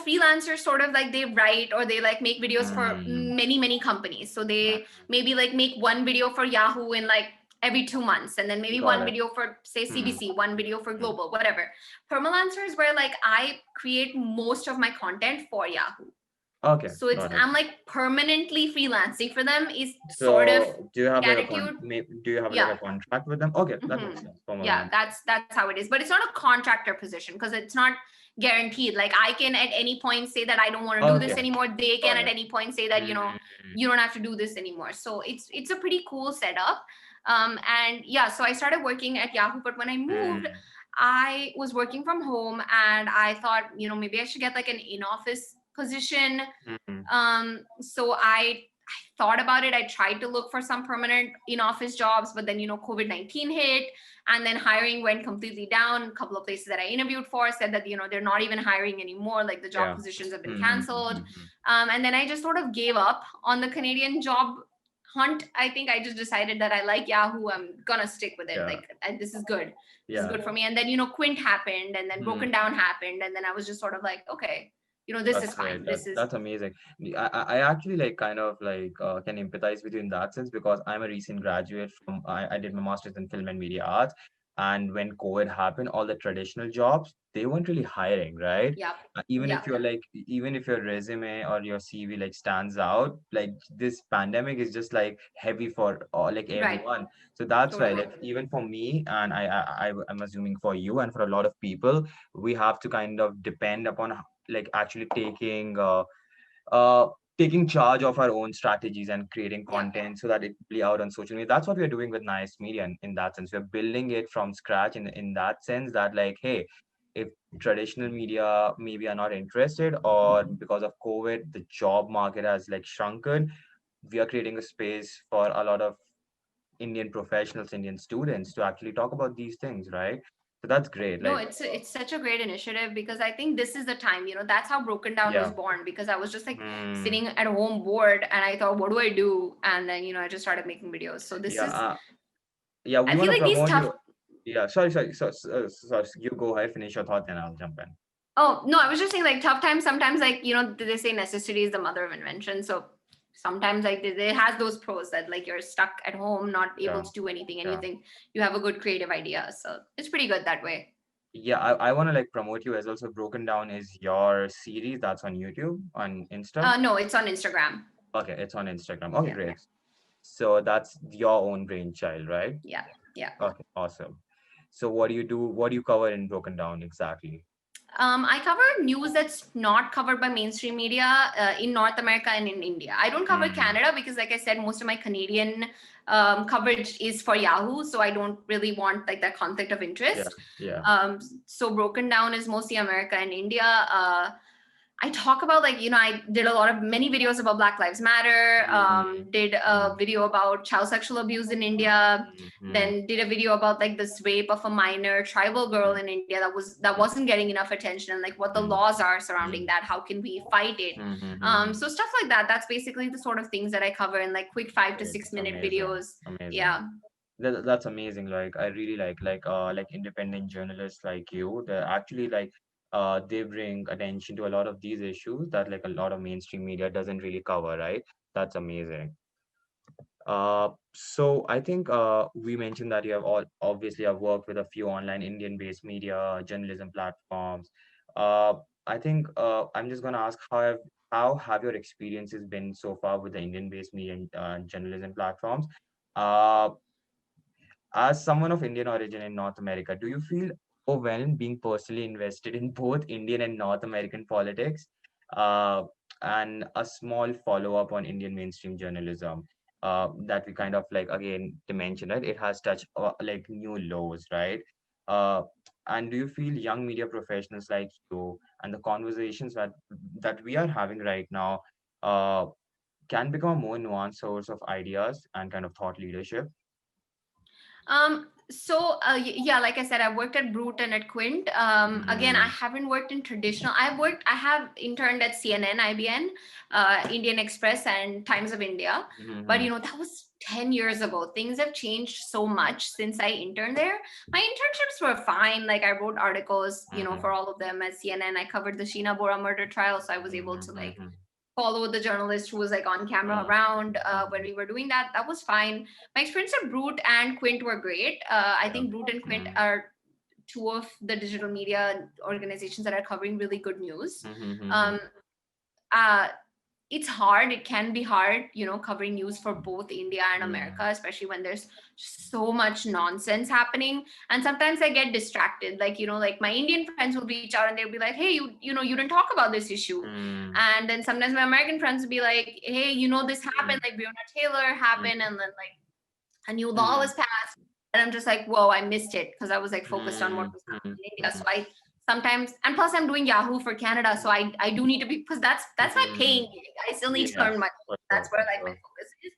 freelancers sort of like they write or they like make videos for Mm. many, many companies. So they maybe like make one video for Yahoo in like every 2 months, and then maybe Got one it. video for say Mm. CBC, one video for Mm. Global, whatever. Permalancer is where like I create most of my content for Yahoo. Okay, So got it. I'm like permanently freelancing for them is sort of So do you have the like a attitude. do you have like Yeah. a contract with them? Okay, that makes Hmm. sense. Yeah, Permanent. that's how it is. But it's not a contractor position because it's not guaranteed. Like I can at any point say that I don't want to do this Okay, anymore. They can got at it. any point say that Mm, you don't have to do this anymore. So it's a pretty cool setup. And yeah, so I started working at Yahoo, but when I moved, mm, I was working from home, and I thought, maybe I should get like an in-office position. mm, So I thought about it. I tried to look for some permanent in-office jobs, but then COVID-19 hit, and then hiring went completely down. A couple of places that I interviewed for said that they're not even hiring anymore. Like the job yeah. positions have been Mm, mm, mm, canceled. mm, mm. And then I just sort of gave up on the Canadian job hunt. I think I just decided that I like Yahoo. I'm gonna stick with it. Yeah, Like this is good. This is yeah. good for me. And then Quint happened, and then Mm, Broken Down happened, and then I was just sort of like, okay, this That's is fine. great. This is, That's amazing. I actually like kind of like can empathize with you in that sense because I'm a recent graduate from I did my master's in film and media arts, and when COVID happened, all the traditional jobs they weren't really hiring, right? yep, Even if yep, you're like even if your resume or your CV like stands out, like this pandemic is just like heavy for like right, everyone. So that's why totally. like even for me and I'm assuming for you and for a lot of people, we have to kind of depend upon like actually uh taking charge of our own strategies and creating Yep. content so that it play out on social media. That's what we're doing with Nice Media in that sense. We're building it from scratch in that sense that like, hey, if traditional media maybe are not interested or because of COVID, the job market has like shrunken, we are creating a space for a lot of Indian professionals, Indian students to actually talk about these things, right? So that's great. No, Like, it's such a great initiative because I think this is the time, that's how Broken Down was yeah. born, because I was just like Hmm. sitting at home bored and I thought, what do I do? And then, I just started making videos. So this Yeah. is, Yeah. We I want feel to like these promote tough. you. Yeah. Sorry. So you go ahead, finish your thought, then I'll jump in. Oh, no, I was just saying like tough times sometimes, like, they say necessity is the mother of invention. So sometimes like it has those pros that like you're stuck at home, not able Yeah. to do anything, and you Yeah. think you have a good creative idea. So it's pretty good that way. Yeah. I want to like promote you as also. Broken Down is your series that's on YouTube, on Insta. No, it's on Instagram. Okay. It's on Instagram. Okay. Yeah, Great. So that's your own brainchild, right? yeah, yeah. Okay. Awesome. So what do you do? What do you cover in Broken Down exactly? I cover news that's not covered by mainstream media in North America and in India. I don't cover Hmm. Canada because, like I said, most of my Canadian coverage is for Yahoo, so I don't really want like that conflict of Yeah. interest. Yeah. So Broken Down is mostly America and India. I talk about like, I did many videos about Black Lives Matter, Hmm. did a video about child sexual abuse in India, Hmm. then did a video about like this rape of a minor tribal girl in India that wasn't getting enough attention, and like what the laws are surrounding that, how can we fight it. So stuff like that. That's basically the sort of things that I cover in like quick 5 to 6 minute Amazing. videos. Amazing. Yeah. That's amazing. Like I really like independent journalists like you. They're actually like they bring attention to a lot of these issues that like a lot of mainstream media doesn't really cover, right? That's amazing. So I think we mentioned that you have all obviously have worked with a few online Indian-based media journalism platforms. Uh, I think I'm just gonna ask how have your experiences been so far with the Indian-based media and journalism platforms? Uh, as someone of Indian origin in North America, do you feel overwhelmed being personally invested in both Indian and North American politics? Uh, and a small follow up on Indian mainstream journalism that we kind of like again to mention, right? It has touched like new lows, right? Uh, and do you feel young media professionals like you and the conversations that we are having right now can become a more nuanced source of ideas and kind of thought leadership? Yeah, like I said, I worked at Brut and at Quint. Again, I Mm-hmm. haven't worked in traditional. I have interned at CNN, IBN, Indian Express, and Times of India. But Mm-hmm. that was 10 years ago. Things have changed so much since I interned there. My internships were fine. Like I wrote articles, for Mhm, all of them at CNN. I covered the Sheena Bora murder trial, so I was able to mhm, like mhm, follow the journalist who was like on camera mhm, around when mhm. we were doing that. That was fine. My experience at Brut and Quint were great. I Yeah. think Brut and Quint Mhm, are two of the digital media organizations that are covering really good news. mhm, mhm, Um, uh, it's hard. It can be hard, covering news for both India and America, mhm, especially when there's so much nonsense happening. And sometimes I get distracted. Like, like my Indian friends will reach out and they'll be like, hey, you didn't talk about this issue. mhm, And then sometimes my American friends will be like, hey, this happened, mhm, like Breonna Taylor happened, mhm, and then like a new law mhm, was passed. And I'm just like, whoa, I missed it because I was like focused on what mhm, was mhm, happening in India. So mhm, I sometimes, and plus I'm doing Yahoo for Canada. So I do need to be, because that's my paying mhm. gig. I still need to Yeah, earn money. for That's sure, where for like my sure. focus is.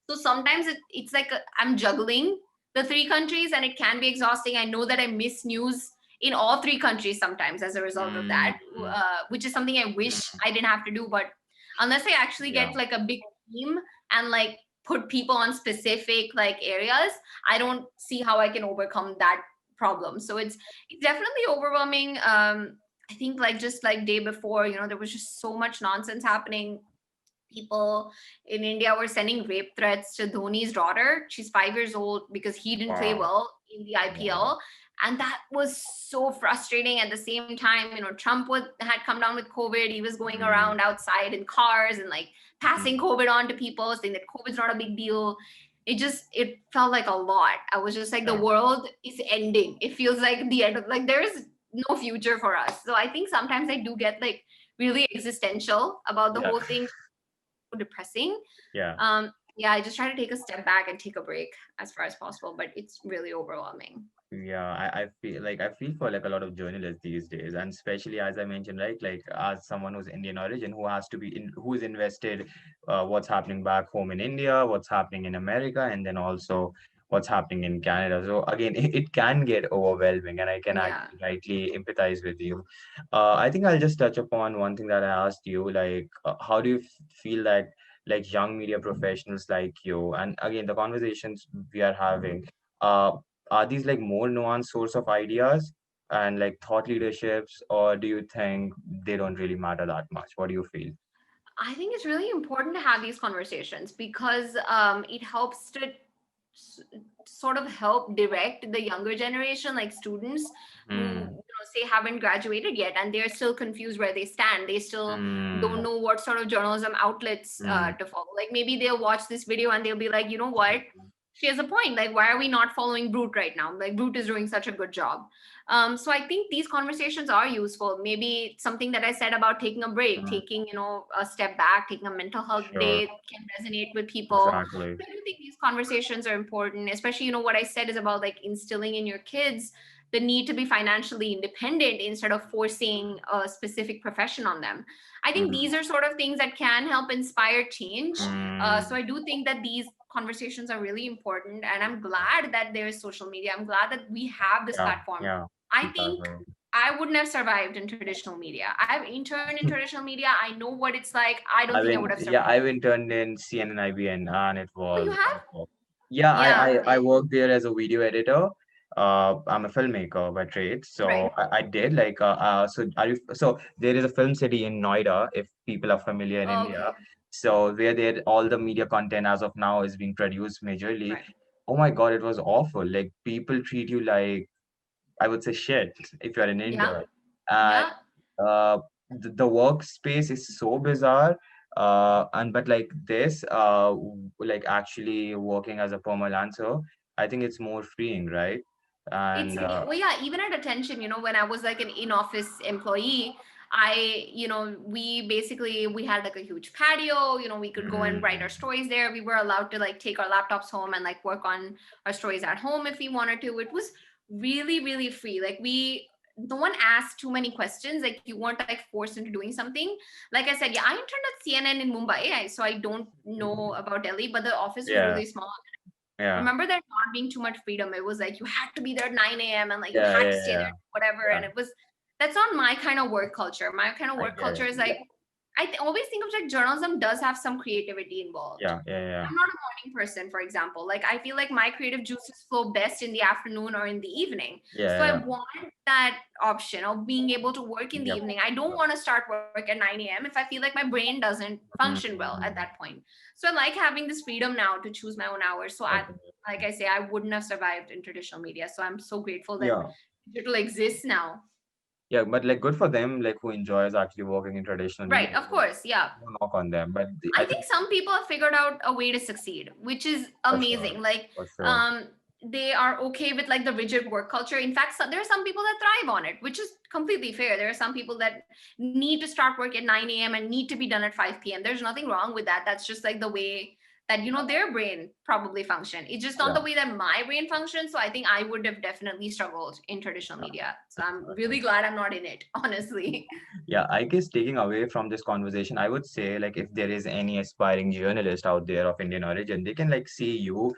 So sometimes it's like I'm juggling the three countries and it can be exhausting. I know that I miss news in all three countries sometimes as a result of Mhm, that, which is something I wish mhm. I didn't have to do. But unless I actually Yeah. get like a big team and like put people on specific like areas, I don't see how I can overcome that problem. So it's definitely overwhelming. I think like just like day before, there was just so much nonsense happening. People in India were sending rape threats to Dhoni's daughter. She's 5 years old because he didn't play Wow. well in the Wow. IPL. And that was so frustrating. At the same time, Trump had come down with COVID. He was going Mm, around outside in cars and like passing mm, COVID on to people, saying that COVID's not a big deal. It felt like a lot. I was just like, the yeah. world is ending. It feels like the end of, like, there is no future for us. So I think sometimes I do get like really existential about the Yeah. whole thing, depressing. Yeah. Yeah, I just try to take a step back and take a break as far as possible, but it's really overwhelming. Yeah, I feel for like a lot of journalists these days, and especially as I mentioned, right, like as someone who's Indian origin, who has to be in, who's invested, what's happening back home in India, what's happening in America, and then also what's happening in Canada. So again, it can get overwhelming, and I can Yeah. actually rightly empathize with you. I think I'll just touch upon one thing that I asked you, like, how do you feel that like young media professionals like you, and again the conversations we are having. Uh, are these like more nuanced source of ideas and like thought leaderships, or do you think they don't really matter that much? What do you feel? I think it's really important to have these conversations because it helps to s- sort of help direct the younger generation, like students who Mm, say haven't graduated yet and they're still confused where they stand. They still don't mm, know what sort of journalism outlets mm, to follow. Like maybe they'll watch this video and they'll be like, you know what? She has a point. Like, why are we not following Brut right now? Like, Brut is doing such a good job. So I think these conversations are useful. Maybe something that I said about taking a break, mm, taking, a step back, taking a mental health sure, day can resonate with people. exactly. I do think these conversations are important, especially, what I said is about like instilling in your kids the need to be financially independent instead of forcing a specific profession on them. I think Mm, these are sort of things that can help inspire change. So mm, I do think that these conversations are really important. And I'm glad that there's social media. I'm glad that we have this yeah, platform. yeah, I think exactly. I wouldn't have survived in traditional media. I've interned in traditional media. I know what it's like. I don't think I would have survived. I've interned in CNN IBN, and it Oh, you was have? awful. Yeah, Yeah. I worked there as a video editor. I'm a filmmaker by trade, so Right. I did like so are you so there is a film city in Noida, if people are familiar in India. Okay. So where there all the media content as of now is being produced majorly. Right. Oh my God, it was awful. Like people treat you like, I would say, shit if you're an Yeah. intern. And Yeah. the workspace is so bizarre. And but like this, like actually working as a permalancer, I think it's more freeing, right? It's And well, yeah, even at attention, when I was like an in-office employee, we had like a huge patio, we could go and write our mm, stories there. We were allowed to like take our laptops home and like work on our stories at home if we wanted to. It was really, really free. Like no one asked too many questions. Like you weren't like forced into doing something. Like I said, yeah, I interned at CNN in Mumbai, so I don't know about Delhi, but the office was yeah, really small. yeah, Remember there not being too much freedom. It was like you had to be there at 9 a.m. and like you yeah, had to yeah, stay there, yeah, whatever. yeah. And that's not my kind of work culture. My kind of I work get culture it. is like, always think of like journalism does have some creativity involved. Yeah, yeah, yeah. I'm not a morning person, for example. Like I feel like my creative juices flow best in the afternoon or in the evening. So I Yeah, want that option of being able to work in the yeah. Yep. evening. I don't want to start work at 9 a.m. if I feel like my brain doesn't function well at Mm, that point. So I like having this freedom now to choose my own hours. So okay. like I say, I wouldn't have survived in traditional media. So I'm so grateful that Yeah. digital exists now. Yeah, but like good for them, like who enjoys actually working in traditional media. Right, of course, yeah. No knock on them, but I I think think some people have figured out a way to succeed, which is for sure, amazing. Like, for sure. um, they are okay with like the rigid work culture. In fact, there are some people that thrive on it, which is completely fair. There are some people that need to start work at 9 a.m. and need to be done at 5 p.m. There's nothing wrong with that. That's just like the way that their brain probably function. It's just not Yeah, the way that my brain functions. So I think I would have definitely struggled in traditional yeah. media. So I'm Okay. really glad I'm not in it, honestly. Yeah, I guess taking away from this conversation, I would say like if there is any aspiring journalist out there of Indian origin, they can like see you,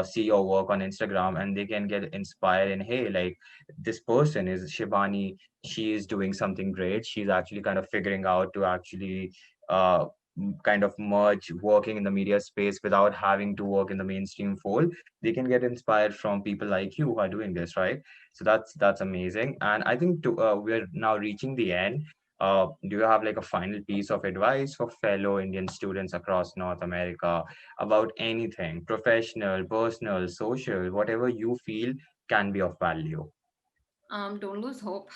see your work on Instagram, and they can get inspired and hey, like this person is Shibani, she is doing something great. She's actually kind of figuring out to actually kind of merge working in the media space without having to work in the mainstream fold. They can get inspired from people like you who are doing this, right? So that's amazing. And I think we're now reaching the end. Do you have like a final piece of advice for fellow Indian students across North America about anything, professional, personal, social, whatever you feel can be of value? Don't lose hope.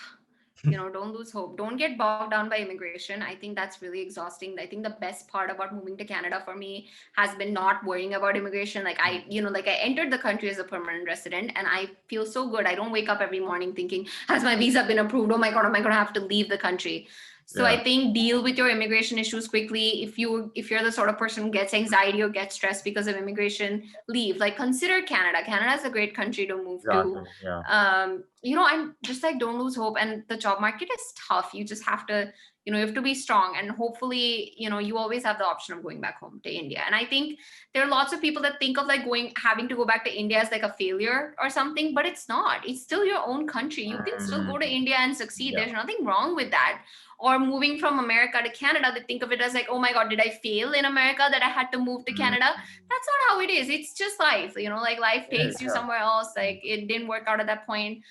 Don't lose hope. Don't get bogged down by immigration. I think that's really exhausting. I think the best part about moving to Canada for me has been not worrying about immigration. Like like I entered the country as a permanent resident, and I feel so good. I don't wake up every morning thinking, has my visa been approved? Oh my God, am I going to have to leave the country? So I Yeah. think deal with your immigration issues quickly. If you're the sort of person who gets anxiety or gets stressed because of immigration, leave. Like consider Canada. Canada is a great country to move to. Exactly. Yeah. I'm just like, don't lose hope. And the job market is tough. You just have to, you have to be strong. And hopefully, you always have the option of going back home to India. And I think there are lots of people that think of like having to go back to India as like a failure or something, but it's not. It's still your own country. You can still go to Mm, India and succeed. yeah. There's nothing wrong with that. Or moving from America to Canada, they think of it as like, oh my God, did I fail in America that I had to move to Mm, Canada? That's not how it is. It's just life, like life yeah. takes you Yeah. somewhere else. Like it didn't work out at that point.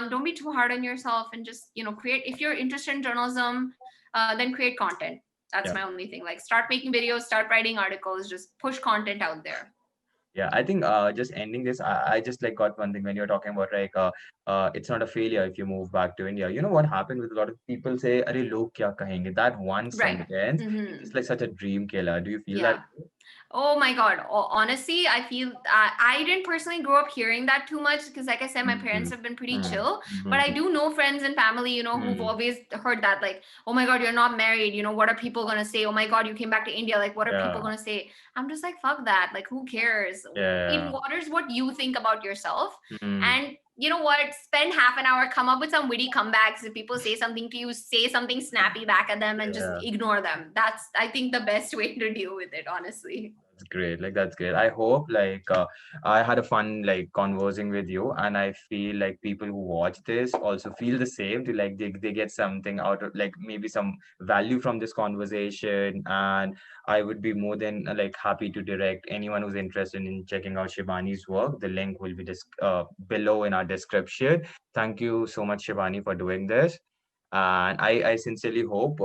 Don't be too hard on yourself, and just create. If you're interested in journalism, then create content. That's Yeah. my only thing. Like start making videos, start writing articles, just push content out there. Yeah, I think just ending this, I just like got one thing when you're talking about like it's not a failure if you move back to India. You know what happened with a lot of people say, "Arey log kya kahenge?" That one Right. sentence is Mm-hmm. just like such a dream killer. Do you feel that? Yeah. Oh my God. Honestly, I feel I didn't personally grow up hearing that too much because, like I said, my parents Mm-hmm. have been pretty Mm-hmm. chill. But I Mm-hmm. do know friends and family, who've always heard that, like, oh my God, you're not married. What are people going to say? Oh my God, you came back to India. Like, what are people Yeah. going to say? I'm just like, fuck that. Like, who cares? It Yeah. waters what you think about yourself. Mm, And you know what? Spend half an hour, come up with some witty comebacks. If people say something to you, say something snappy back at them and just yeah. ignore them. That's, I think, the best way to deal with it, honestly. That's great. Like that's great. I hope like I had a fun like conversing with you, and I feel like people who watch this also feel the same. To like they get something out of like maybe some value from this conversation, and I would be more than like happy to direct anyone who's interested in checking out Shibani's work. The link will be below in our description. Thank you so much, Shibani, for doing this. And I sincerely hope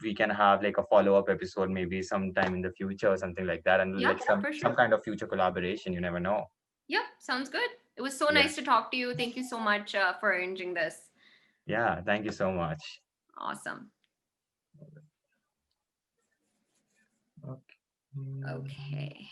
we can have like a follow-up episode maybe sometime in the future or something like that, and Yeah, like for some sure. kind of future collaboration. You never know. Yep, sounds good. It was so Yeah. nice to talk to you. Thank you so much for arranging this. Yeah. Thank you so much. Awesome. Okay. Okay.